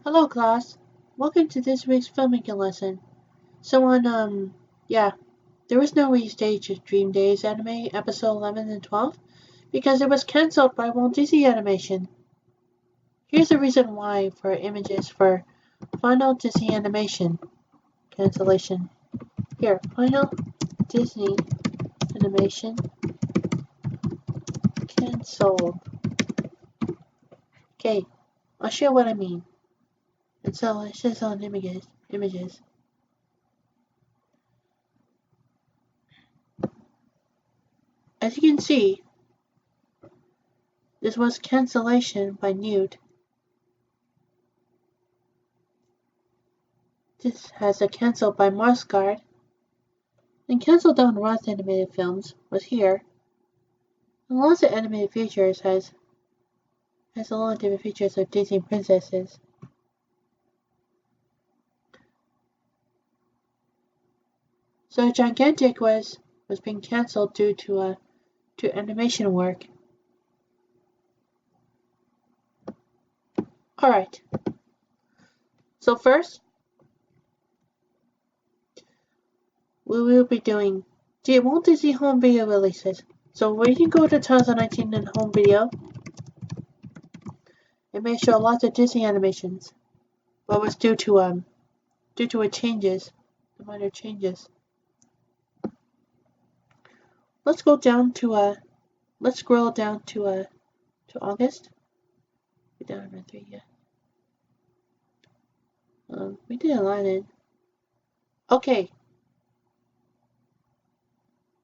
Hello class, welcome to this week's filmmaking lesson. Yeah, there was no restage of Dream Days anime episode 11 and 12 because it was cancelled by Walt Disney Animation. Here's the reason why for images for Final Disney Animation cancellation. Here, Final Disney Animation cancelled. Okay, I'll show what I mean. And so it says on images. As you can see, this was cancellation by Newt. This has a cancelled by Marsguard. And cancelled on Roth animated films was here. And lots of animated features has a lot of different features of Disney princesses. So Gigantic was being cancelled due to animation work. Alright. So first, we will be doing Walt Disney home video releases. So when you go to 2019 and home video, it may show lots of Disney animations. But was due to changes, the minor changes. Let's go down to let's scroll down to August. We don't have 3 yet. We did Aladdin. Okay.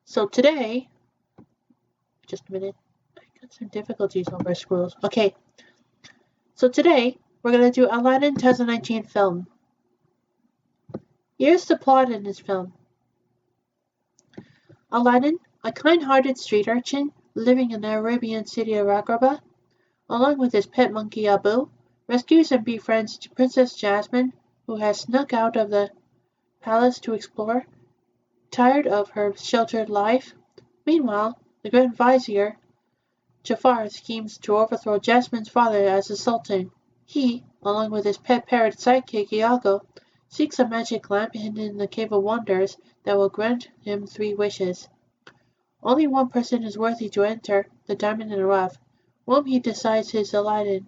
So today, just a minute. I got some difficulties over our scrolls. Okay. So today, we're gonna do Aladdin 2019 film. Here's the plot in this film. Aladdin, a kind-hearted street urchin living in the Arabian city of Agrabah, along with his pet monkey Abu, rescues and befriends Princess Jasmine, who has snuck out of the palace to explore, tired of her sheltered life. Meanwhile, the Grand Vizier, Jafar, schemes to overthrow Jasmine's father as the Sultan. He, along with his pet parrot sidekick Iago, seeks a magic lamp hidden in the Cave of Wonders that will grant him 3 wishes. Only one person is worthy to enter, the Diamond in the Rough, whom he decides is Aladdin.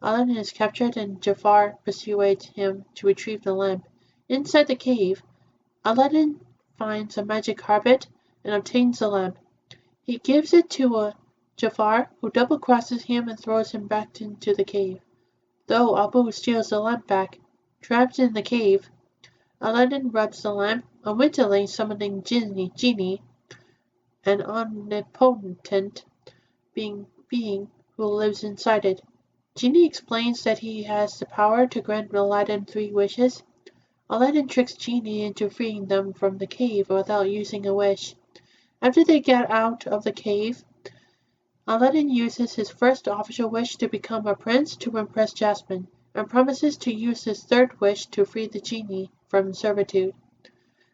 Aladdin is captured and Jafar persuades him to retrieve the lamp. Inside the cave, Aladdin finds a magic carpet and obtains the lamp. He gives it to Jafar, who double-crosses him and throws him back into the cave. Though Abu steals the lamp back, trapped in the cave, Aladdin rubs the lamp, unwittingly summoning Genie, an omnipotent being who lives inside it. Genie explains that he has the power to grant Aladdin 3 wishes. Aladdin tricks Genie into freeing them from the cave without using a wish. After they get out of the cave, Aladdin uses his first official wish to become a prince to impress Jasmine, and promises to use his 3rd wish to free the Genie from servitude.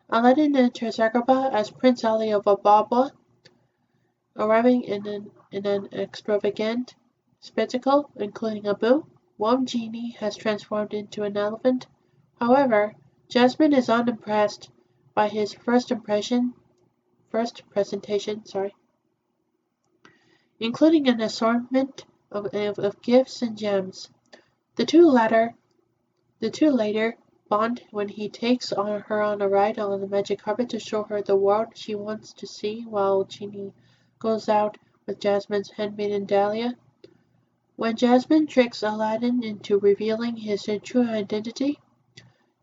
Aladdin enters Agrabah as Prince Ali of Ababa, arriving in an extravagant spectacle, including Abu. One Genie has transformed into an elephant. However, Jasmine is unimpressed by his first presentation, including an assortment of gifts and gems. The two later bond when he takes her on a ride on the magic carpet to show her the world she wants to see, while Genie goes out with Jasmine's handmaiden Dahlia. When Jasmine tricks Aladdin into revealing his true identity,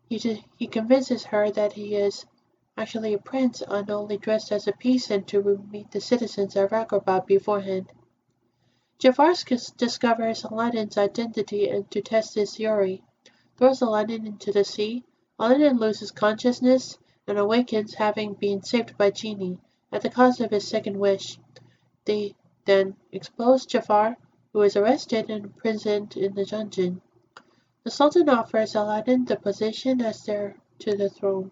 he convinces her that he is actually a prince and only dressed as a peasant to meet the citizens of Agrabah beforehand. Jafar discovers Aladdin's identity and to test his theory, throws Aladdin into the sea. Aladdin loses consciousness and awakens having been saved by Genie at the cost of his 2nd wish. They then expose Jafar, who is arrested and imprisoned in the dungeon. The Sultan offers Aladdin the position as heir to the throne.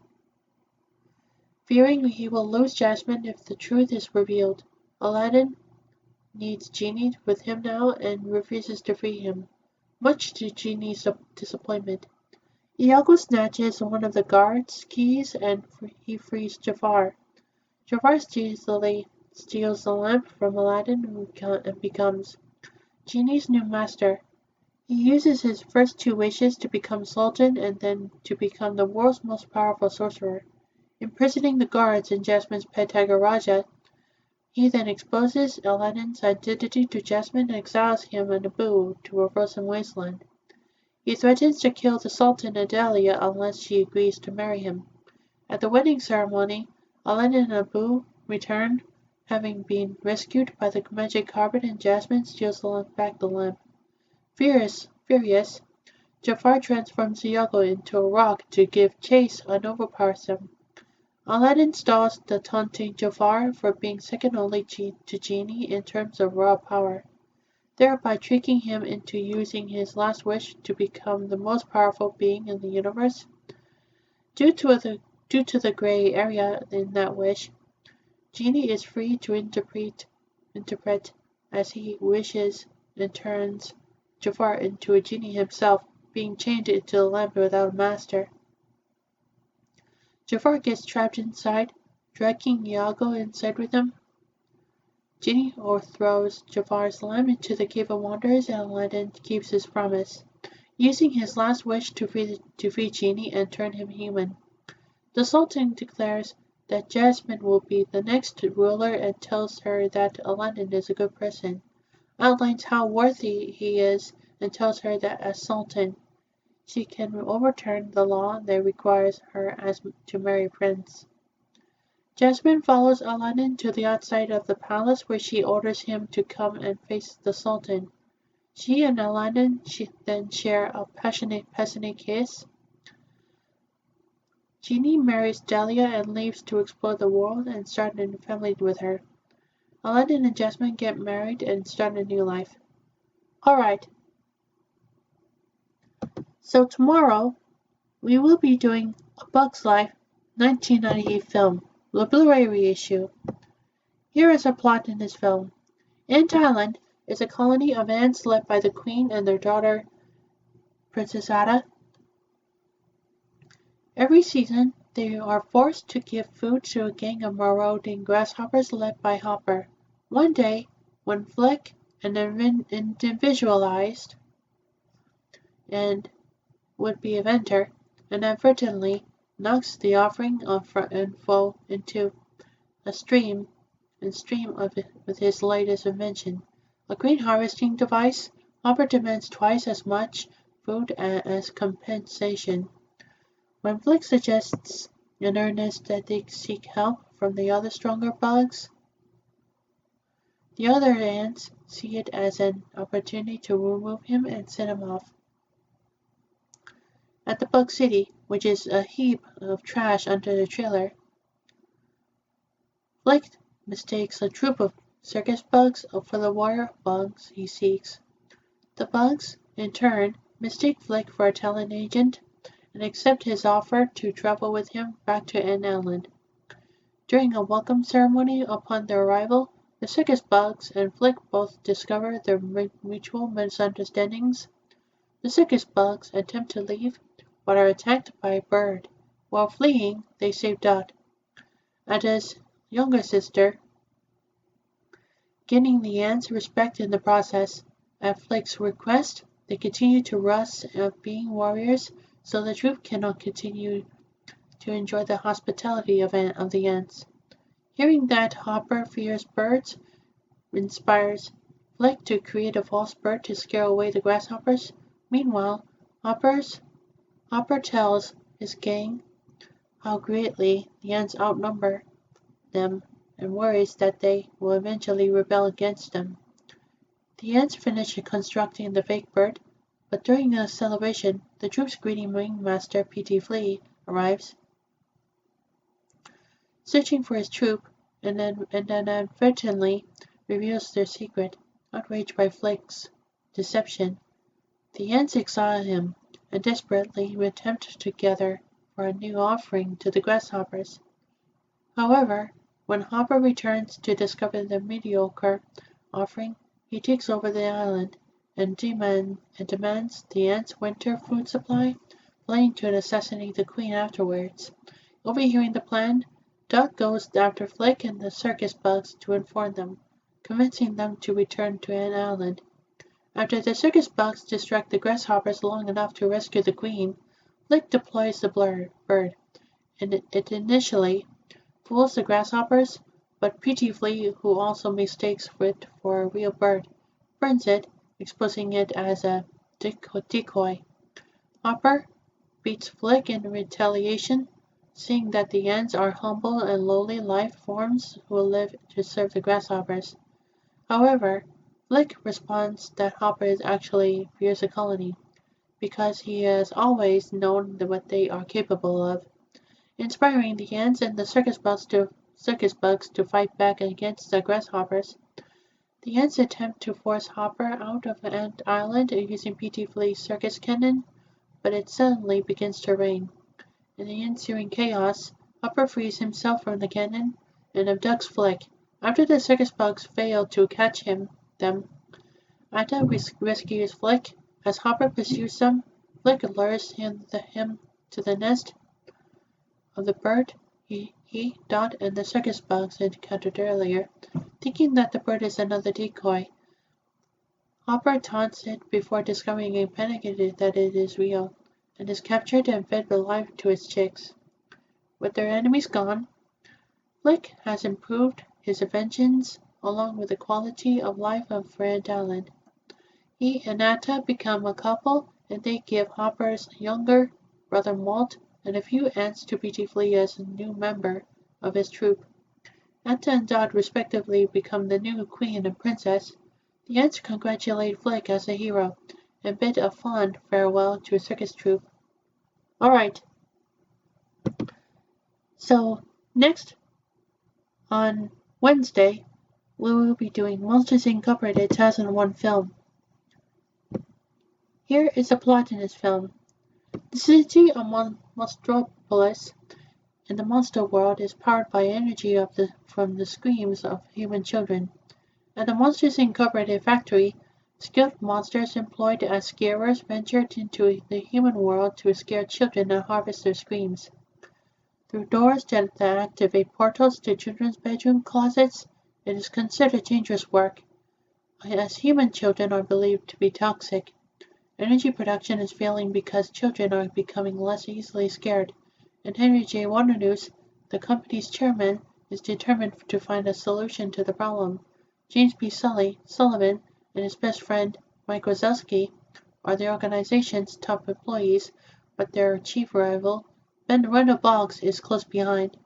Fearing he will lose Jasmine if the truth is revealed, Aladdin needs Genie with him now and refuses to free him. much to Genie's disappointment. Iago snatches one of the guards' keys and he frees Jafar. Jafar easily steals the lamp from Aladdin and becomes Genie's new master. He uses his first two wishes to become Sultan and then to become the world's most powerful sorcerer. Imprisoning the guards in Jasmine's pet tiger Raja, he then exposes Aladdin's identity to Jasmine and exiles him and Abu to a frozen wasteland. He threatens to kill the Sultan Adalia unless she agrees to marry him. At the wedding ceremony, Aladdin and Abu return, having been rescued by the magic carpet, and Jasmine steals back the lamp. Furious, Jafar transforms Iago into a rock to give chase and overpowers them. Aladdin stalls the taunting Jafar for being second only to Genie in terms of raw power, thereby tricking him into using his last wish to become the most powerful being in the universe. Due to the gray area in that wish, Genie is free to interpret as he wishes and turns Jafar into a genie himself, being chained into the lamp without a master. Jafar gets trapped inside, dragging Iago inside with him. Genie overthrows Jafar's lamp into the Cave of Wonders, and Aladdin keeps his promise, using his last wish to free Genie and turn him human. The Sultan declares that Jasmine will be the next ruler and tells her that Aladdin is a good person, outlines how worthy he is, and tells her that as Sultan, she can overturn the law that requires her to marry a prince. Jasmine follows Aladdin to the outside of the palace, where she orders him to come and face the Sultan. She and Aladdin then share a passionate kiss. Genie marries Dahlia and leaves to explore the world and start a family with her. Aladdin and Jasmine get married and start a new life. Alright, so tomorrow we will be doing A Bug's Life 1998 film, the Blu-ray reissue. Here is our plot in this film. Ant Island is a colony of ants led by the Queen and their daughter, Princess Ada. Every season, they are forced to give food to a gang of marauding grasshoppers led by Hopper. One day, when Flick, an individualized and would-be inventor, inadvertently knocks the offering of info into a stream with his latest invention, a grain harvesting device, Hopper demands twice as much food as compensation. When Flick suggests in earnest that they seek help from the other stronger bugs, the other ants see it as an opportunity to remove him and send him off. At the Bug City, which is a heap of trash under the trailer, Flick mistakes a troop of circus bugs for the water bugs he seeks. The bugs, in turn, mistake Flick for a talent agent and accept his offer to travel with him back to Ant Island. During a welcome ceremony upon their arrival, the circus bugs and Flick both discover their mutual misunderstandings. The circus bugs attempt to leave, but are attacked by a bird. While fleeing, they save Dot, Ada's younger sister, gaining the ants' respect in the process. At Flick's request, they continue to rust of being warriors, so the troop cannot continue to enjoy the hospitality of the ants. Hearing that Hopper fears birds inspires Flick to create a false bird to scare away the grasshoppers. Meanwhile, Hopper tells his gang how greatly the ants outnumber them and worries that they will eventually rebel against them. The ants finish constructing the fake bird, but during the celebration, the troop's greedy ringmaster, P.T. Flea, arrives, searching for his troop, and then inadvertently reveals their secret. Outraged by Flick's deception, the ants exile him and desperately attempt to gather for a new offering to the grasshoppers. However, when Hopper returns to discover the mediocre offering, he takes over the island, and demands the ants' winter food supply, planning to assassinate the queen afterwards. Overhearing the plan, Duck goes after Flick and the circus bugs to inform them, convincing them to return to Ant Island. After the circus bugs distract the grasshoppers long enough to rescue the queen, Flick deploys the bird, and it initially fools the grasshoppers, but Peachy Flea, who also mistakes it for a real bird, burns it, exposing it as a decoy. Hopper beats Flick in retaliation, seeing that the ants are humble and lowly life forms who live to serve the grasshoppers. However, Flick responds that Hopper is actually fears the colony, because he has always known what they are capable of, inspiring the ants and the circus bugs to fight back against the grasshoppers. The ants attempt to force Hopper out of Ant Island using Peachy Flea's circus cannon, but it suddenly begins to rain. In the ensuing chaos, Hopper frees himself from the cannon and abducts Flick. After the circus bugs fail to catch them, Atta rescues Flick. As Hopper pursues them, Flick lures him to the nest of the bird he, Dot, and the circus bugs encountered earlier, thinking that the bird is another decoy. Hopper taunts it before discovering and panicking that it is real, and is captured and fed alive to its chicks. With their enemies gone, Flick has improved his inventions along with the quality of life of Ant Island. He and Atta become a couple, and they give Hopper's younger brother Walt and a few ants to Peachy Flea as a new member of his troupe. Atta and Dot respectively become the new queen and princess. The ants congratulate Flick as a hero and bid a fond farewell to a circus troupe. Alright, so next on Wednesday, we will be doing Monsters Incorporated 2001 film. Here is the plot in this film. The city of Monstropolis in the monster world is powered by energy from the screams of human children. At the Monsters Incorporated factory, skilled monsters employed as scarers ventured into the human world to scare children and harvest their screams. Through doors that activate portals to children's bedroom closets, it is considered dangerous work, as human children are believed to be toxic. Energy production is failing because children are becoming less easily scared, and Henry J. Waternoose, the company's chairman, is determined to find a solution to the problem. James B. Sullivan and his best friend, Mike Wazowski, are the organization's top employees, but their chief rival, Ben Randall Boggs, is close behind.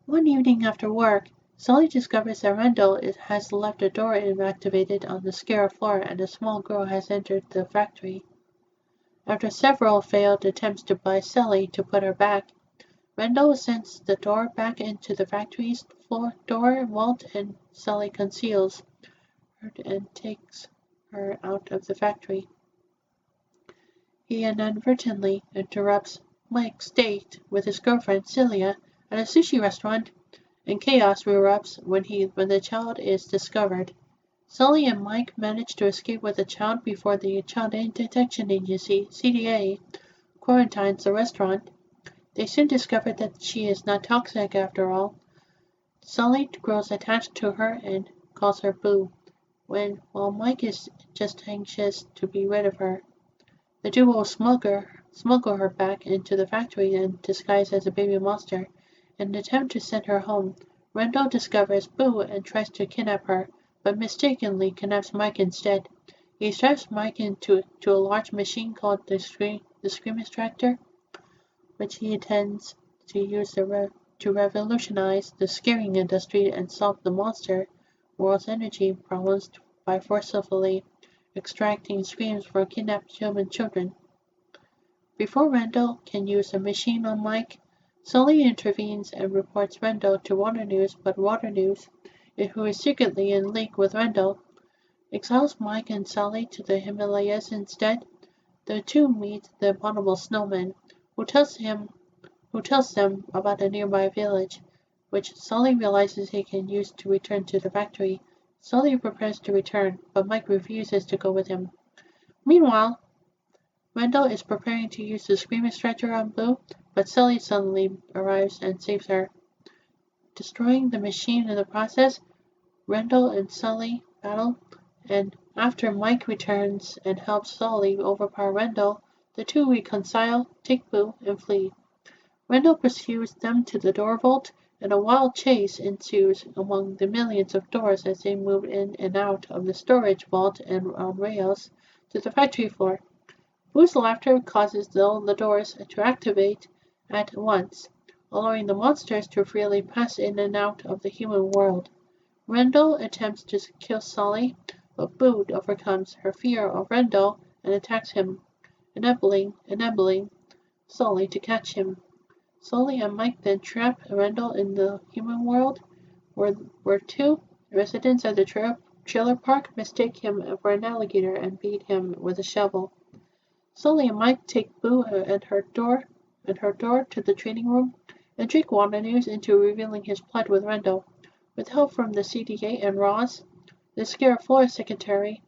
One evening after work, Sully discovers that Randall has left a door inactivated on the scare floor and a small girl has entered the factory. After several failed attempts to buy Sully to put her back, Randall sends the door back into the factory's floor door vault and Sully conceals her and takes her out of the factory. He inadvertently interrupts Mike's date with his girlfriend Celia at a sushi restaurant, and chaos erupts when the child is discovered. Sully and Mike manage to escape with the child before the Child Detection Agency (CDA) quarantines the restaurant. They soon discover that she is not toxic after all. Sully grows attached to her and calls her Boo, while Mike is just anxious to be rid of her. The duo smuggle her back into the factory and disguise as a baby monster. In an attempt to send her home, Randall discovers Boo and tries to kidnap her, but mistakenly kidnaps Mike instead. He straps Mike into a large machine called the Scream Extractor, which he intends to use to revolutionize the scaring industry and solve the monster world's energy problems by forcibly extracting screams from kidnapped human children. Before Randall can use the machine on Mike, Sully intervenes and reports Randall to Waternoose, but Waternoose, who is secretly in league with Randall, exiles Mike and Sully to the Himalayas instead. The two meet the abominable snowman, who tells them about a nearby village, which Sully realizes he can use to return to the factory, Sully prepares to return, but Mike refuses to go with him. Meanwhile, Rendell is preparing to use the screaming stretcher on Boo, but Sully suddenly arrives and saves her. Destroying the machine in the process, Rendell and Sully battle, and after Mike returns and helps Sully overpower Rendell, the two reconcile, take Boo, and flee. Rendell pursues them to the door vault, and a wild chase ensues among the millions of doors as they move in and out of the storage vault and on rails to the factory floor. Boo's laughter causes all the doors to activate at once, allowing the monsters to freely pass in and out of the human world. Rendell attempts to kill Sully, but Boo overcomes her fear of Rendell and attacks him, enabling Sully to catch him. Sully and Mike then trap Rendell in the human world, where two residents of the trailer park mistake him for an alligator and beat him with a shovel. Sully and Mike take Boo and her door to the training room and trick Wanda News into revealing his plot with Rendell. With help from the CDA and Roz, the Scare Floor secretary,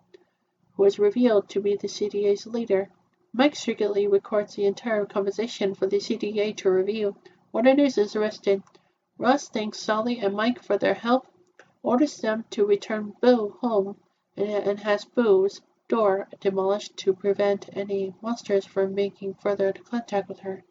who is revealed to be the CDA's leader, Mike secretly records the entire conversation for the CDA to review. Wanda News is arrested. Roz thanks Sully and Mike for their help, orders them to return Boo home, and has Boo's door demolished to prevent any monsters from making further contact with her.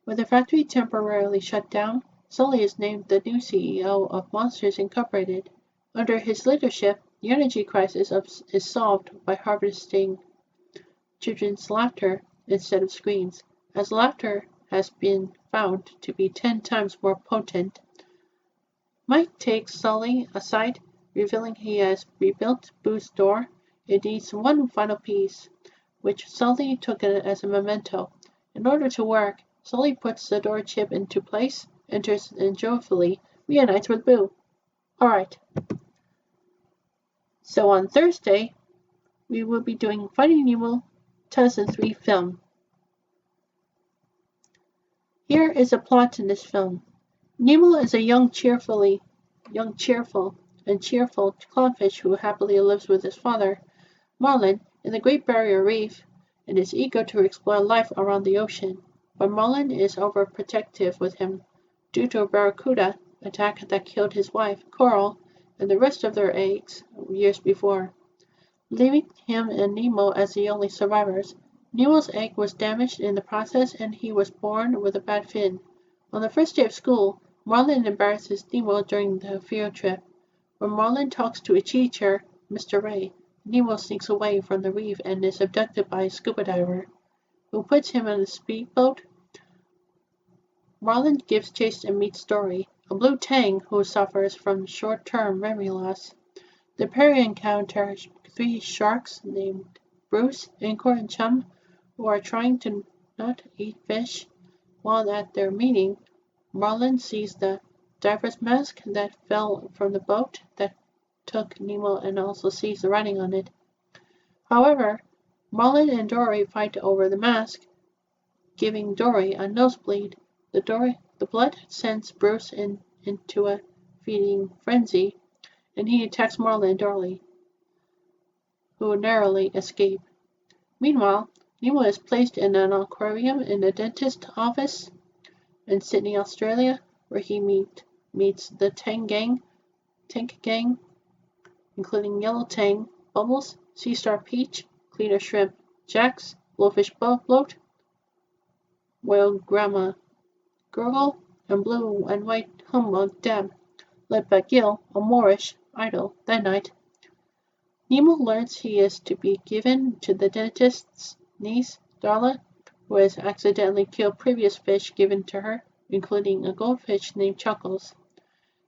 With the factory temporarily shut down, Sully is named the new CEO of Monsters Incorporated. Under his leadership, the energy crisis is solved by harvesting children's laughter instead of screams, as laughter has been found to be 10 times more potent. Mike takes Sully aside, revealing he has rebuilt Boo's door. It needs one final piece, which Sully took as a memento. In order to work, Sully puts the door chip into place, enters, and joyfully reunites with Boo. Alright. So on Thursday, we will be doing Finding Nemo 2003 film. Here is a plot in this film. Nemo is a young, cheerful clownfish who happily lives with his father, Marlin, in the Great Barrier Reef, and is eager to explore life around the ocean. But Marlin is overprotective with him due to a barracuda attack that killed his wife, Coral, and the rest of their eggs years before, leaving him and Nemo as the only survivors. Nemo's egg was damaged in the process and he was born with a bad fin. On the first day of school, Marlin embarrasses Nemo during the field trip. When Marlin talks to a teacher, Mr. Ray, Nemo sneaks away from the reef and is abducted by a scuba diver, who puts him in a speedboat. Marlin gives chase and meets Dory, a blue tang who suffers from short-term memory loss. The pair encounter 3 sharks named Bruce, Anchor, and Chum, who are trying to not eat fish. While at their meeting, Marlin sees the diver's mask that fell from the boat that took Nemo and also sees the writing on it. However, Marlin and Dory fight over the mask, giving Dory a nosebleed. The blood sends Bruce into a feeding frenzy, and he attacks Marlin and Dory, who narrowly escape. Meanwhile, Nemo is placed in an aquarium in a dentist's office in Sydney, Australia, where he meets the Tank Gang, including Yellow Tang, Bubbles, Sea Star Peach, Cleaner Shrimp, Jax, Blowfish Bloat, Whale Grandma Gurgle, and Blue and White Humbug Deb, led by Gil, a Moorish idol. That night, Nemo learns he is to be given to the dentist's niece, Darla, who has accidentally killed previous fish given to her, including a goldfish named Chuckles.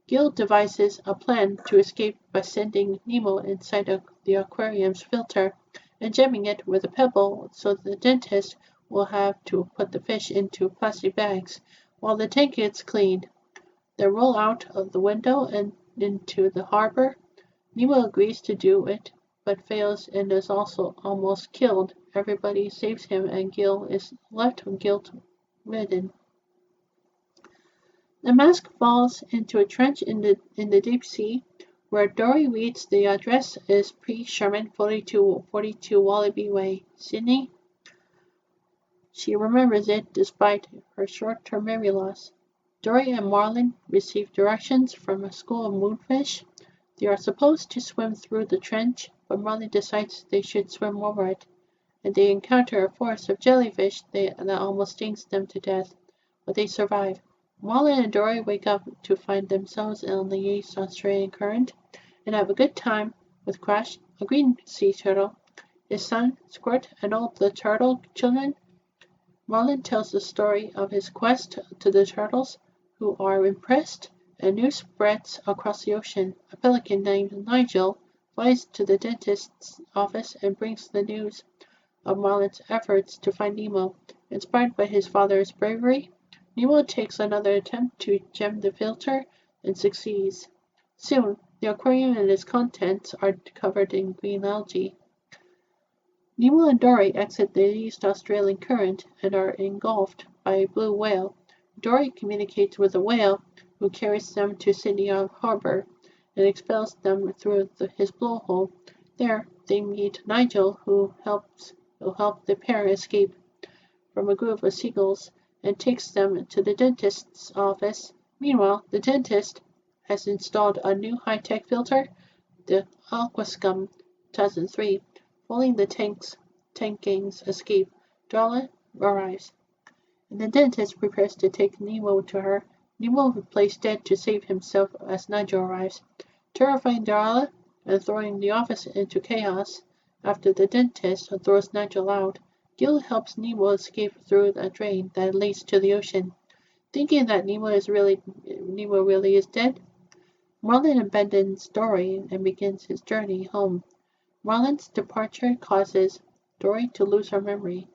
Gil devises a plan to escape by sending Nemo inside the aquarium's filter and jamming it with a pebble so the dentist will have to put the fish into plastic bags while the tank gets cleaned. They roll out of the window and into the harbor. Nemo agrees to do it, but fails and is also almost killed. Everybody saves him and Gil is left guilt-ridden. The mask falls into a trench in the deep sea, where Dory reads the address is P. Sherman, 42 Wallaby Way, Sydney. She remembers it despite her short-term memory loss. Dory and Marlin receive directions from a school of moonfish. They are supposed to swim through the trench, but Marlin decides they should swim over it, and they encounter a forest of jellyfish that almost stings them to death, but they survive. Marlin and Dory wake up to find themselves on the East Australian current and have a good time with Crash, a green sea turtle, his son, Squirt, and all the turtle children. Marlin tells the story of his quest to the turtles, who are impressed, and news spreads across the ocean. A pelican named Nigel flies to the dentist's office and brings the news of Marlin's efforts to find Nemo. Inspired by his father's bravery, Nemo takes another attempt to gem the filter and succeeds. Soon, the aquarium and its contents are covered in green algae. Nemo and Dory exit the East Australian current and are engulfed by a blue whale. Dory communicates with the whale, who carries them to Sydney Harbour and expels them through his blowhole. There, they meet Nigel, who helps the pair escape from a group of seagulls and takes them to the dentist's office. Meanwhile, the dentist has installed a new high-tech filter, the Aquascum 2003. Following the tank gang's escape, Darla arrives, and the dentist prepares to take Nemo to her. Nemo plays dead to save himself as Nigel arrives, terrifying Darla and throwing the office into chaos. After the dentist throws Nigel out, Gil helps Nemo escape through a drain that leads to the ocean. Thinking that Nemo really is dead, Marlin abandons Dory and begins his journey home. Marlin's departure causes Dory to lose her memory.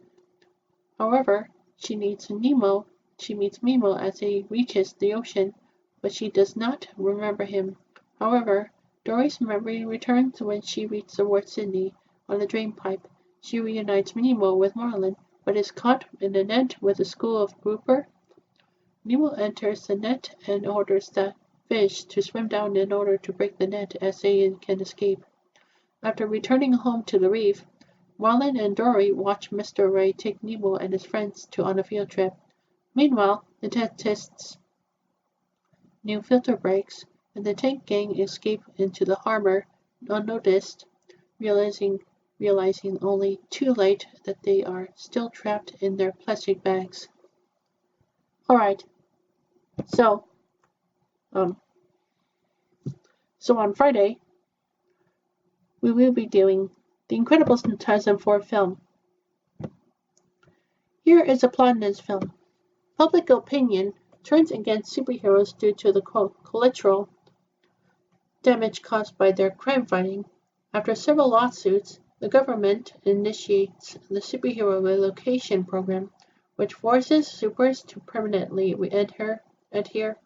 However, she meets Nemo as he reaches the ocean, but she does not remember him. However, Dory's memory returns when she reads the word Sydney on the drainpipe. She reunites Nemo with Marlin, but is caught in a net with a school of grouper. Nemo enters the net and orders the fish to swim down in order to break the net as they can escape. After returning home to the reef, Marlin and Dory watch Mr. Ray take Nemo and his friends on a field trip. Meanwhile, the dentist's new filter breaks, and the tank gang escape into the harbor unnoticed, realizing only too late that they are still trapped in their plastic bags. Alright, so on Friday, we will be doing The Incredibles 2004 film. Here is a plot in this film. Public opinion turns against superheroes due to the collateral damage caused by their crime fighting. After several lawsuits, the government initiates the Superhero Relocation Program, which forces supers to permanently adhere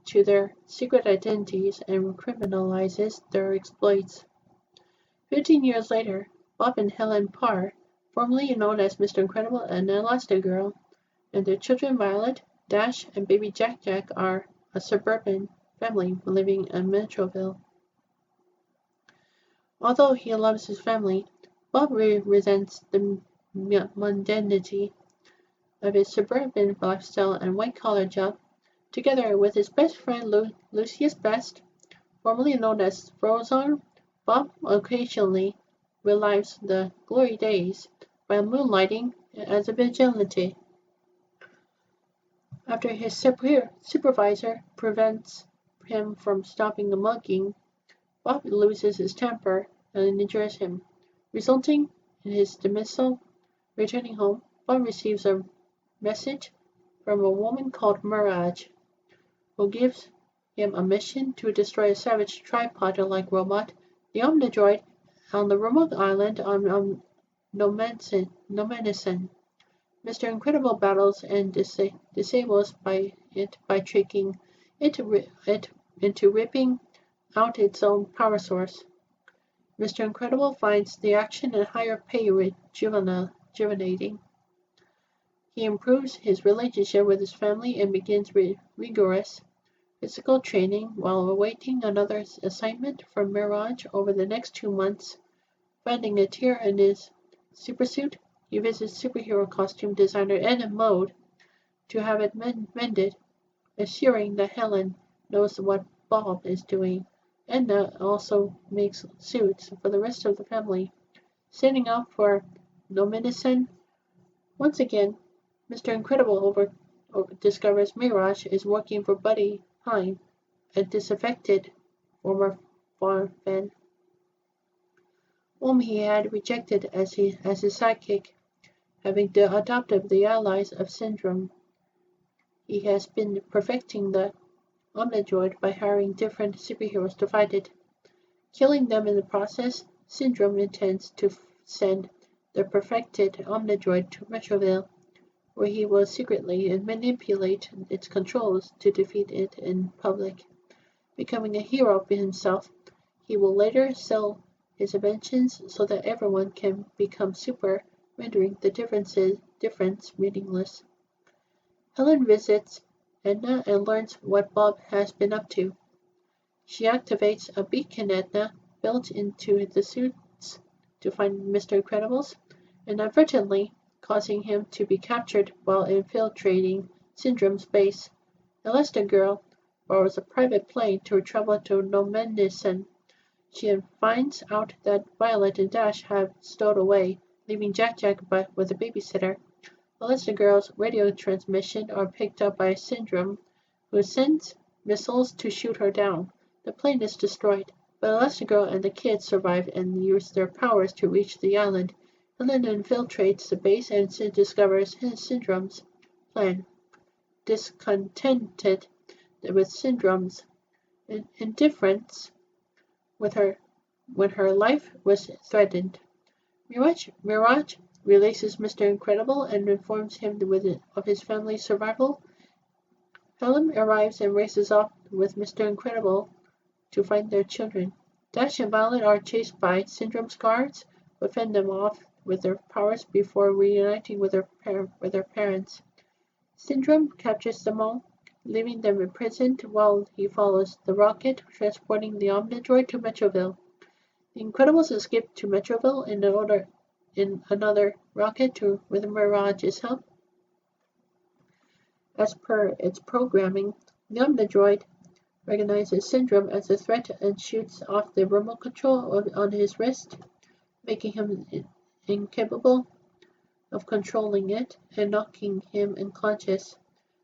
to their secret identities and criminalizes their exploits. 15 years later, Bob and Helen Parr, formerly known as Mr. Incredible and Elastigirl, and their children Violet, Dash, and baby Jack Jack are a suburban family living in Metroville. Although he loves his family, Bob resents the mundanity of his suburban lifestyle and white-collar job. Together with his best friend Lucius Best, formerly known as Frozone, Bob occasionally relives the glory days by moonlighting as a vigilante. After his supervisor prevents him from stopping the mugging, Bob loses his temper and injures him, resulting in his dismissal. Returning home, Bob receives a message from a woman called Mirage, who gives him a mission to destroy a savage tripod-like robot, the Omnidroid, on the remote island on Nomenison. Mr. Incredible battles and disables it by tricking it into ripping out its own power source. Mr. Incredible finds the action and higher pay rejuvenating. He improves his relationship with his family and begins rigorous physical training while awaiting another assignment from Mirage over the next 2 months. Finding a tear in his supersuit, he visits superhero costume designer Edna Mode to have it mended, assuring that Helen knows what Bob is doing. Edna also makes suits for the rest of the family. Setting up for Nominisan, once again, Mr. Incredible discovers Mirage is working for Buddy Hine, a disaffected former farm fan, whom he had rejected as his sidekick, having adopted the allies of Syndrome. He has been perfecting the Omnidroid by hiring different superheroes to fight it. Killing them in the process, Syndrome intends to send the perfected Omnidroid to Metroville, where he will secretly manipulate its controls to defeat it in public. Becoming a hero himself, he will later sell his inventions so that everyone can become super, rendering the difference meaningless. Helen visits Edna and learns what Bob has been up to. She activates a beacon Edna built into the suits to find Mr. Incredible's, inadvertently causing him to be captured while infiltrating Syndrome's base. Elastigirl borrows a private plane to travel to Nominisan. She finds out that Violet and Dash have stowed away, leaving Jack with a babysitter. Elastigirl's radio transmission are picked up by Syndrome, who sends missiles to shoot her down. The plane is destroyed, but Elastigirl and the kids survive and use their powers to reach the island. Helen infiltrates the base and discovers Syndrome's plan. Discontented with Syndrome's indifference when her life was threatened, Mirage releases Mr. Incredible and informs him of his family's survival. Helen arrives and races off with Mr. Incredible to find their children. Dash and Violet are chased by Syndrome's guards, but fend them off with their powers before reuniting with their parents. Syndrome captures them all, leaving them imprisoned while he follows the rocket transporting the Omnidroid to Metroville. The Incredibles escape to Metroville in another rocket with Mirage's help. As per its programming, the Omnidroid recognizes Syndrome as a threat and shoots off the remote control on his wrist, making him incapable of controlling it and knocking him unconscious.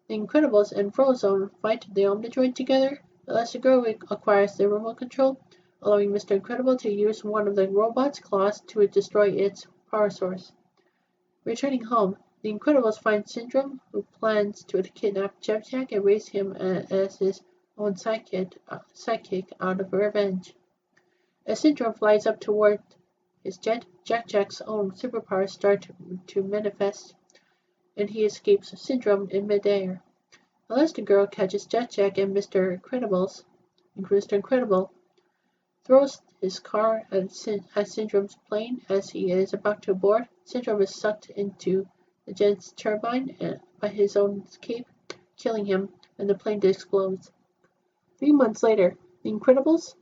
The Incredibles and Frozone fight the Omnidroid together. Elastigirl acquires the remote control, allowing Mr. Incredible to use one of the robot's claws to destroy its power source. Returning home, the Incredibles find Syndrome, who plans to kidnap Jack and raise him as his own sidekick out of revenge. As Syndrome flies up toward his jet, Jack's own superpowers start to manifest, and he escapes Syndrome in midair. Elastigirl catches Jack and Mr. Incredible throws his car at Syndrome's plane as he is about to board. Syndrome is sucked into the jet's turbine by his own cape, killing him, and the plane explodes. 3 months later, the Incredibles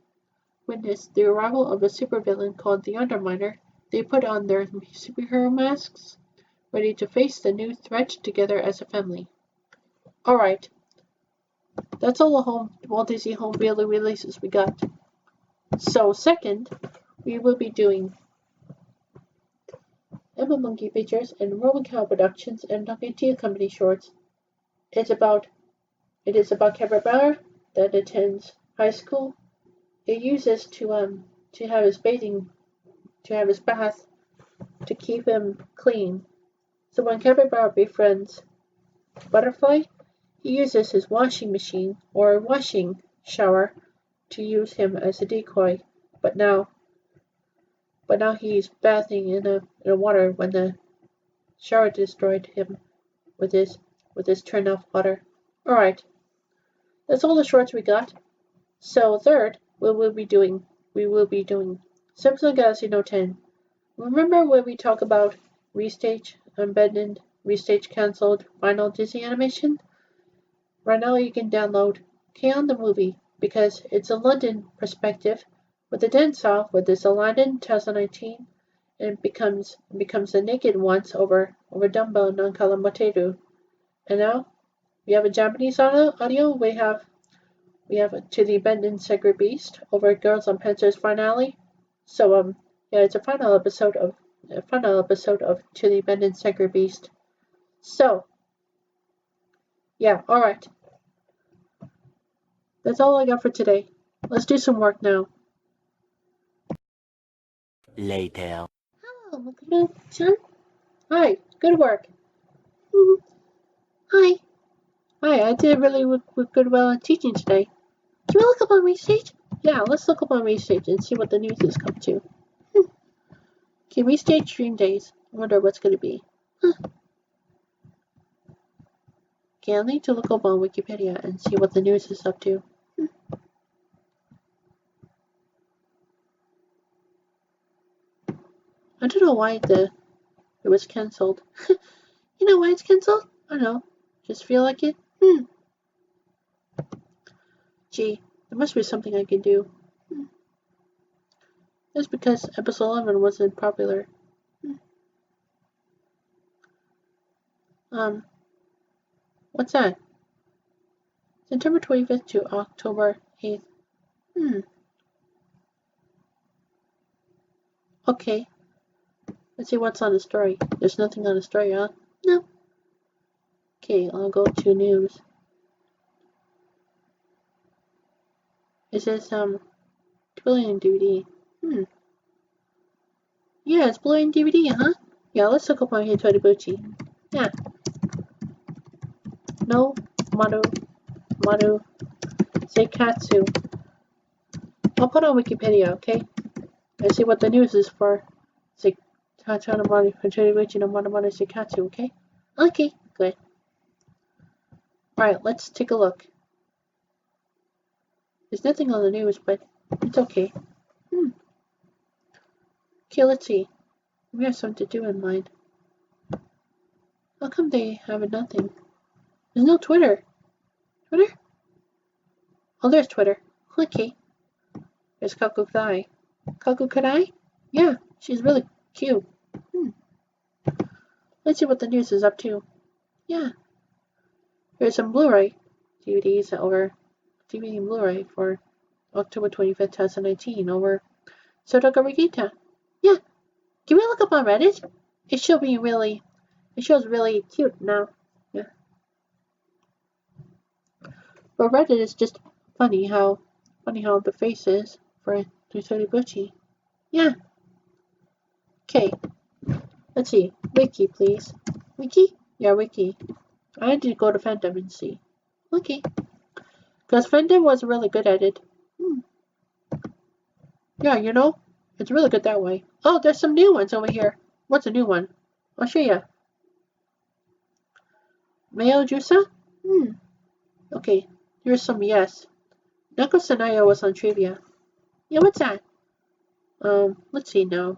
witness the arrival of a supervillain called the Underminer. They put on their superhero masks, ready to face the new threat together as a family. Alright, that's all the Walt Disney Home Video releases we got. So second, we will be doing Emma Monkey Pictures and Roman Cow Productions and Talking Tea Company shorts. It is about Capybara that attends high school. It uses to have his bath to keep him clean. So when Capybara befriends Butterfly, he uses his washing machine or washing shower to use him as a decoy. But now he's bathing in the water when the shower destroyed him with his turned off water. Alright, that's all the shorts we got. So third, we will be doing Samsung Galaxy Note 10. Remember when we talk about restage, abandoned Restage cancelled. Final Disney animation. Right now you can download K-On! The Movie because it's a London perspective with the dance off with this Aladdin 2019 and it becomes the naked once over Dumbo non Materu. And now we have a Japanese audio. We have To the Abandoned Sacred Beast over Girls on Panzer's finale. So yeah, it's a final episode of To the Abandoned Sacred Beast. So yeah, alright. That's all I got for today. Let's do some work now. Later. Hello, Neko-Jin. Hi, good work. Hi. Hi, I did really good well in teaching today. Can we look up on Restage? Yeah, let's look up on Restage and see what the news has come to. Okay, Restage Dream Days. I wonder what's going to be. Okay, I'll need to look up on Wikipedia and see what the news is up to. I don't know why it was cancelled. You know why it's cancelled? I don't know. Just feel like it? Gee, there must be something I can do. That's because episode 11 wasn't popular. What's that? September 25th to October 8th. Okay. Let's see what's on the story. There's nothing on the story, huh? No. Okay, I'll go to news. It says, Blu-ray DVD. Yeah, it's Blu-ray DVD, huh? Yeah, let's look up on Hitoribuchi. Yeah. No, Maru, Seikatsu. I'll put on Wikipedia, okay? And see what the news is for Hitoribuchi no Maru Seikatsu, okay? Okay, good. Alright, let's take a look. There's nothing on the news, but it's okay. Okay, let's see. We have something to do in mind. How come they have nothing? There's no Twitter. Twitter? Oh, there's Twitter. Okay. There's Kakukudai. Kakukudai? Yeah, she's really cute. Let's see what the news is up to. Yeah. Here's some Blu-ray DVDs over DVD and Blu-ray for October 25th, 2019 over Sotoka Rigita. Yeah. Can we look up on Reddit? It shows really cute now. Yeah. But Reddit is just funny how the face is for Hitoribuchi. Yeah. Okay. Let's see. Wiki, please. Wiki? Yeah, Wiki. I had to go to Fandom and see. Okay. Because Fandom was really good at it. Yeah, you know, it's really good that way. Oh, there's some new ones over here. What's a new one? I'll show you. Mayo Jusa? Okay, here's some yes. Nako Sanayo was on trivia. Yeah, what's that? Let's see now.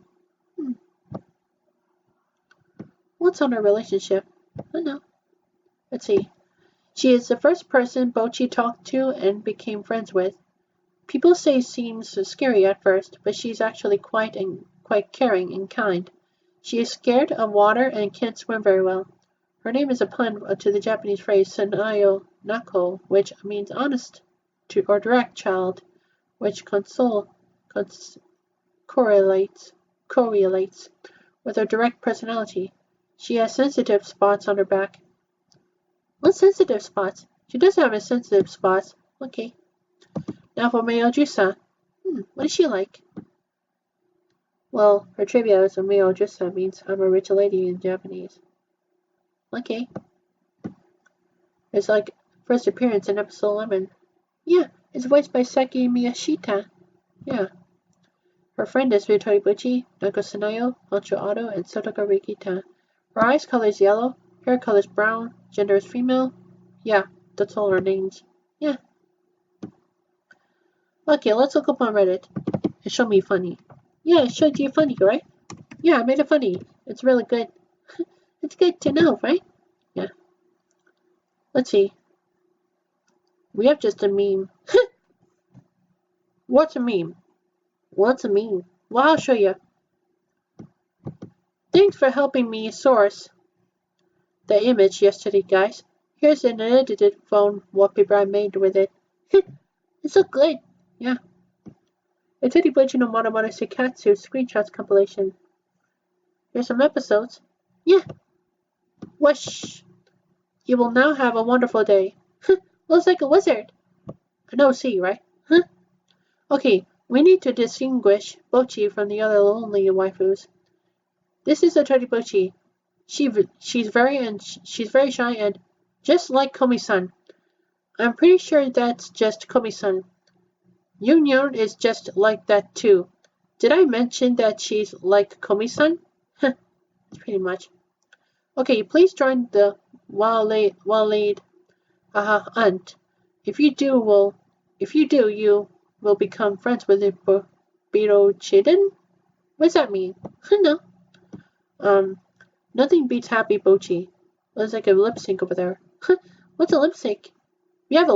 What's on her relationship? I don't know. Let's see. She is the first person Bochi talked to and became friends with. People say seems scary at first, but she's actually quite caring and kind. She is scared of water and can't swim very well. Her name is a pun to the Japanese phrase Sanayo Nako, which means honest or direct child, which correlates with her direct personality. She has sensitive spots on her back. What sensitive spots? She does have sensitive spots. Okay. Now for Mayo-jusa. What is she like? Well, her trivia is Mayo-jusa means I'm a rich lady in Japanese. Okay. It's like first appearance in episode 11. Yeah, it's voiced by Saki Miyashita. Yeah. Her friend is Hitoribuchi, Nako Sanayo, Honcho Otto, and Sotoka Rikita. Her eyes color is yellow, hair color is brown, gender is female. Yeah, that's all her names. Yeah. Okay, let's look up on Reddit. It showed me funny. Yeah, it showed you funny, right? Yeah, I made it funny. It's really good. It's good to know, right? Yeah. Let's see. We have just a meme. What's a meme? What's a meme? Well, I'll show you. Thanks for helping me source the image yesterday, guys. Here's an edited phone wallpaper I made with it. It's so good. Yeah. It's a original Monomono Seikatsu screenshots compilation. Here's some episodes. Yeah. Whoosh. You will now have a wonderful day. Looks like a wizard. An OC, right? Huh? Okay, we need to distinguish Bochi from the other lonely waifus. This is a Toribochi. She's very shy and just like Komi-san. I'm pretty sure that's just Komi-san. Union is just like that too. Did I mention that she's like Komi-san? Pretty much. Okay, please join the Waleed aunt. If you do, you will become friends with the Biro-chiden? What's that mean? No. Nothing beats happy Bochi. Looks like a lip sync over there. What's a lip sync? We have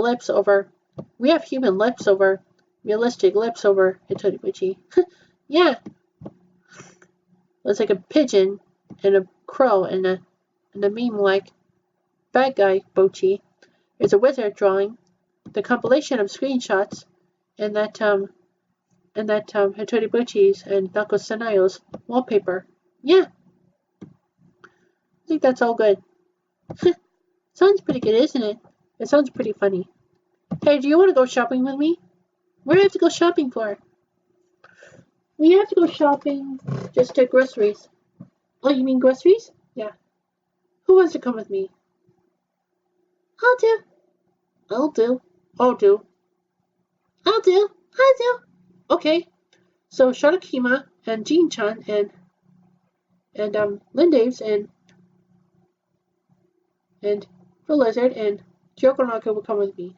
human lips over realistic lips over Bochi. Yeah. Looks like a pigeon and a crow and a meme like bad guy Bochi. There's a wizard drawing. The compilation of screenshots and that Hattori Buchi's and Nako Sanayo's wallpaper. Yeah. I think that's all good. Sounds pretty good, isn't it? It sounds pretty funny. Hey, do you want to go shopping with me? Where do I have to go shopping for? We have to go shopping just to groceries. Oh, you mean groceries? Yeah. Who wants to come with me? I'll do. I'll do. I'll do. I'll do. I'll do. Okay. So Sharakima and Jin-chan and Lindaves and the lizard and Kyoko Nako will come with me.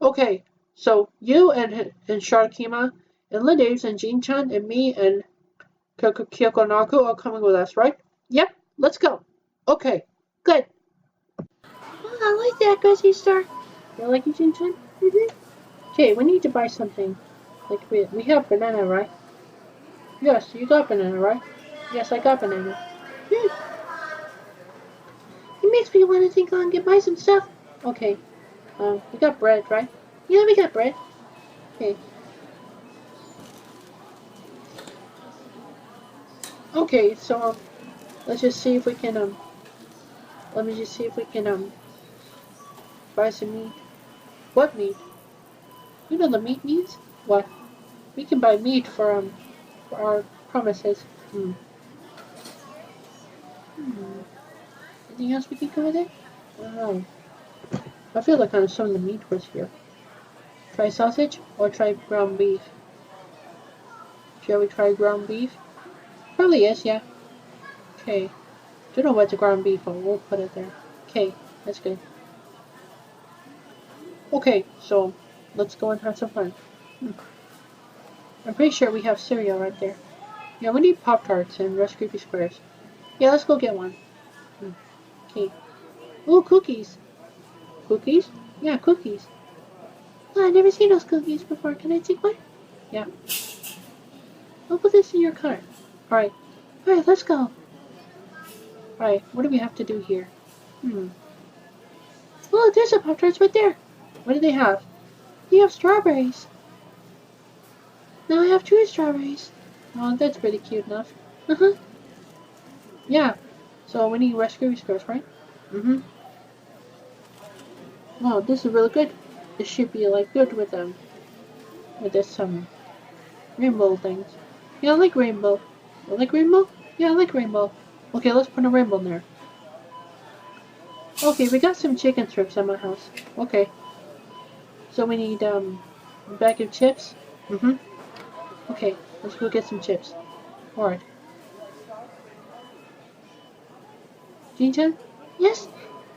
Okay, so you and Sharakima and Lindaves and Jin-chan and me and Kyoko Nako are coming with us, right? Yep, let's go. Okay, good. Oh, I like that grocery store. You like it, Jin-chan? Okay, we need to buy something. Like we have banana, right? Yes, you got banana, right? Yes, I got banana. It makes me want to think on and buy some stuff. Okay, we got bread, right? Yeah, we got bread. Okay. Okay, so let's just see if we can let me just see if we can buy some meat. What meat? You know the meat means? What? We can buy meat for our promises. Anything else we can go with it? I don't know. I feel like some of the meat was here. Try sausage or try ground beef? Shall we try ground beef? Probably is, yeah. Okay. Don't know what's a ground beef, but we'll put it there. Okay, that's good. Okay, so let's go and have some fun. I'm pretty sure we have cereal right there. Yeah, we need Pop-Tarts and Rice Krispie Squares. Yeah, let's go get one. Okay. Ooh, cookies. Cookies? Yeah, cookies. Oh, I've never seen those cookies before. Can I take one? Yeah. I'll put this in your cart. Alright. Alright, let's go. Alright, what do we have to do here? Oh, there's a Pop-Tarts right there. What do they have? They have strawberries. Now I have 2 strawberries. Oh, that's pretty cute enough. Yeah. So we need Rice Krispie Squares, right? Wow, this is really good. This should be like good with this rainbow things. Yeah, I like rainbow. I like rainbow? Yeah, I like rainbow. Okay, let's put a rainbow in there. Okay, we got some chicken strips at my house. Okay. So we need a bag of chips. Okay, let's go get some chips. Alright. Jin-chan? Yes?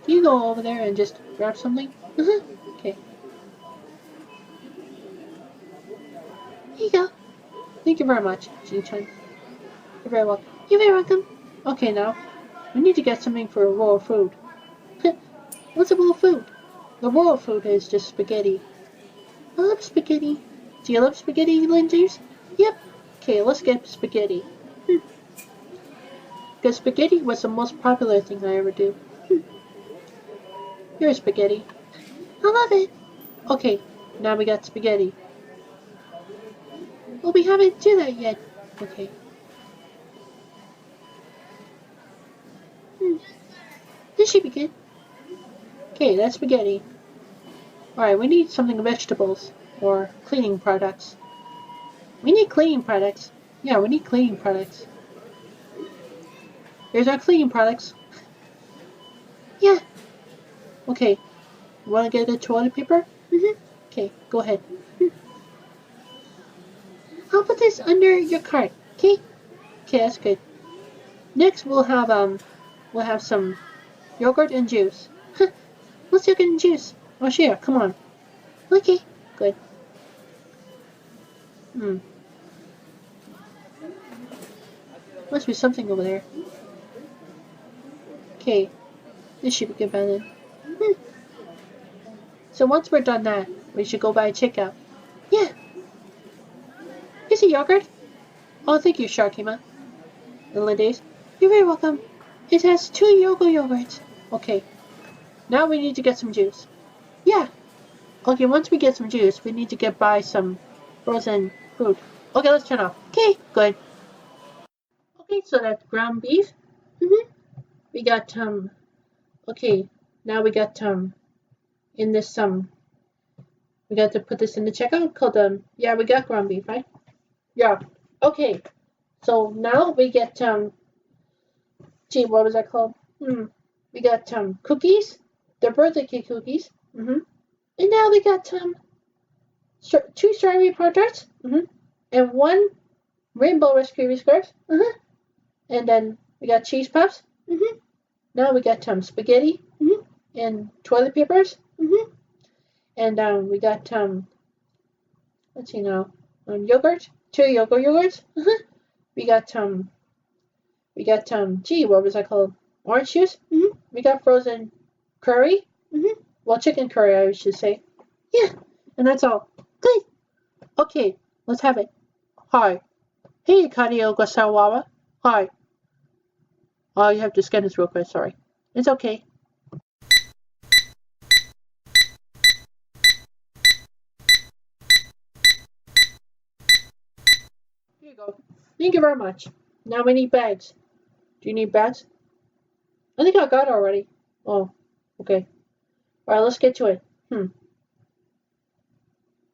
Can you go over there and just grab something? Okay. Here you go. Thank you very much, Jin-chan. You're very welcome. You're very welcome. Okay, now. We need to get something for raw food. What's a raw food? The raw food is just spaghetti. I love spaghetti. Do you love spaghetti, Lindsay's? Yep. Okay, let's get spaghetti. Because spaghetti was the most popular thing I ever do. Here's spaghetti. I love it. Okay, now we got spaghetti. Well, we haven't done that yet. Okay. This should be good. Okay, that's spaghetti. Alright, we need something vegetables. Or cleaning products. We need cleaning products. Yeah, we need cleaning products. Here's our cleaning products. Yeah. Okay. You want to get the toilet paper? Okay, go ahead. I'll put this under your cart. Okay? Okay, that's good. Next, we'll have some yogurt and juice. What's yogurt and juice? Oh, sure. Come on. Okay. Good. Must be something over there. Okay. This should be good by then. So once we're done that, we should go by checkout. Yeah. Here's a yogurt. Oh, thank you, Sharkima. And Lindays. You're very welcome. It has 2 yoga yogurts. Okay. Now we need to get some juice. Yeah. Okay, once we get some juice, we need to buy some frozen food. Okay, let's turn off. Okay, good. Okay, so that's ground beef. We got okay, now we got in this we got to put this in the checkout called yeah, we got ground beef, right? Yeah. Okay. So now we get gee, what was that called? We got cookies. They're birthday cake cookies. And now we got 2 strawberry pop-tarts. And 1 rainbow Rice Krispie squares. And then we got cheese puffs. Now we got spaghetti. And toilet papers. And we got let's see now, yogurt. 2 yogurts. We got gee, what was that called? Orange juice. We got frozen curry. Well, chicken curry, I should say. Yeah, and that's all. Good. Okay, let's have it. Hi. Hey, Kadio Gasawawa. Hi. Oh, you have to scan this real quick. Sorry. It's okay. Here you go. Thank you very much. Now we need bags. Do you need bags? I think I got it already. Oh, okay. Alright, let's get to it.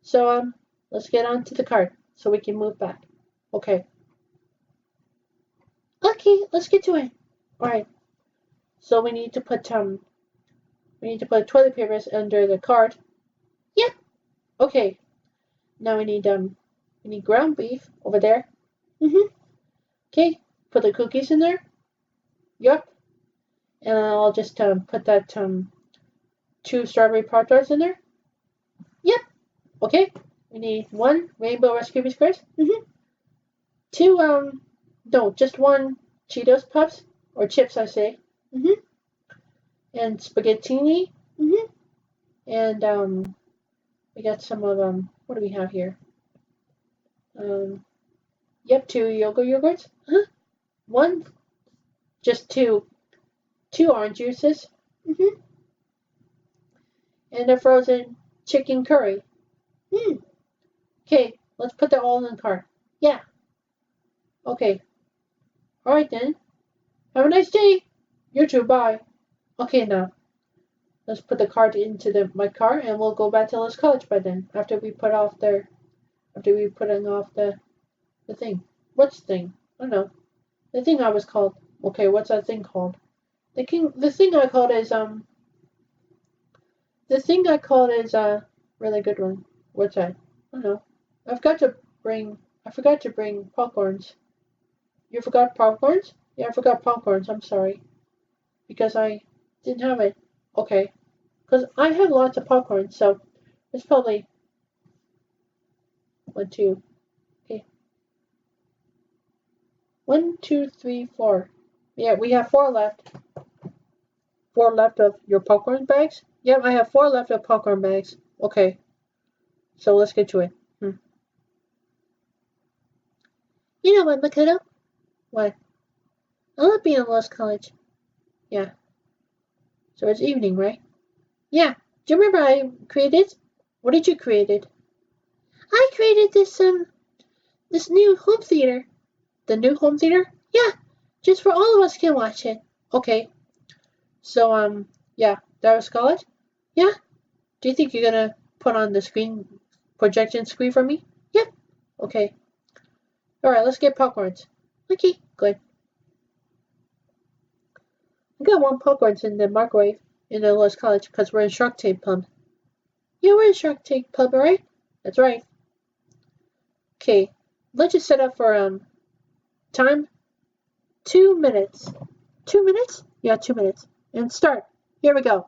So, let's get onto the cart so we can move back. Okay. Okay, let's get to it. Alright. So we need to put toilet papers under the cart. Yep. Okay. Now we need ground beef over there. Okay. Put the cookies in there. Yup. And I'll just put that 2 strawberry pop-tarts in there. Yep. Okay. We need 1 rainbow Rice Krispie squares. 2 no, just 1 Cheetos puffs or chips, I say. And spaghettini. And we got some of what do we have here? Yep, 2 yogurts. 1, just 2 orange juices. And a frozen chicken curry. Okay, let's put that all in the cart. Yeah. Okay. Alright then. Have a nice day. You too, bye. Okay, now. Let's put the cart into my car and we'll go back to Los College by then. After we putting off the thing. What's the thing? I don't know. The thing I was called. Okay, what's that thing called? The thing I called is a really good one. What's that? I don't know. I forgot to bring popcorns. You forgot popcorns? Yeah, I forgot popcorns. I'm sorry. Because I didn't have it. Okay. Because I have lots of popcorn, so it's probably 1, 2. Okay. 1, 2, 3, 4. Yeah, we have 4 left. 4 left of your popcorn bags? Yep, I have 4 left of popcorn bags. Okay, so let's get to it. You know what, Makoto? What? I love being in Lost College. Yeah. So it's evening, right? Yeah. Do you remember I created? What did you create? I created this new home theater. The new home theater? Yeah. Just for all of us can watch it. Okay. So yeah, that was college? Yeah. Do you think you're gonna put on the projection screen for me? Yep. Okay. Alright, let's get popcorns. Okay, good. I got 1 popcorns in the microwave in the Lost College because we're in Shark Tank Pub. Yeah, we're in Shark Tank Pub, alright? That's right. Okay, let's just set up for time 2 minutes. 2 minutes? Yeah, 2 minutes. And start. Here we go.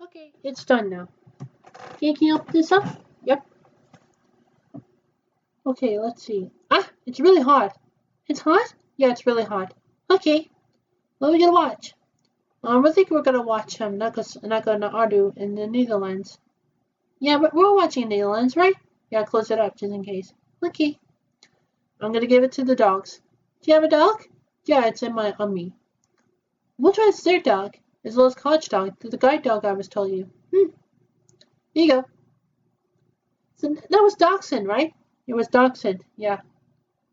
Okay, it's done now. Can you open this up? Yep. Okay, let's see. Ah, it's really hot. It's hot? Yeah, it's really hot. Okay, what are we gonna watch? I think we're gonna watch Nako in the Netherlands. Yeah, but we're watching Netherlands, right? Yeah, close it up just in case. Okay. I'm gonna give it to the dogs. Do you have a dog? Yeah, it's on me. Which one's their dog? As well as College dog, the guide dog I was telling you. Here you go. So that was Dachshund, right? It was Dachshund. Yeah.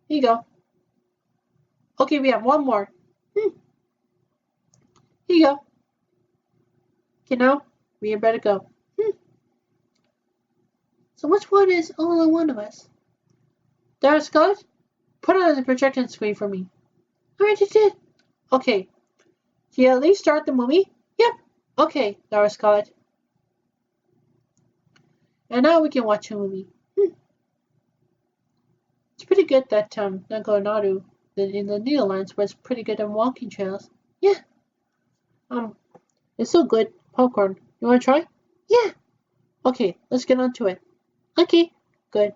Here you go. Okay, we have 1 more. Here you go. Okay, now we better go. So which one is only one of us? There, Scott. Put it on the projection screen for me. I already did. Okay. Can you at least start the movie? Yep. Okay, Dara Scarlet. And now we can watch a movie. It's pretty good that Nako in the Netherlands was pretty good on walking trails. Yeah. It's so good. Popcorn. You wanna try? Yeah. Okay, let's get on to it. Okay, good.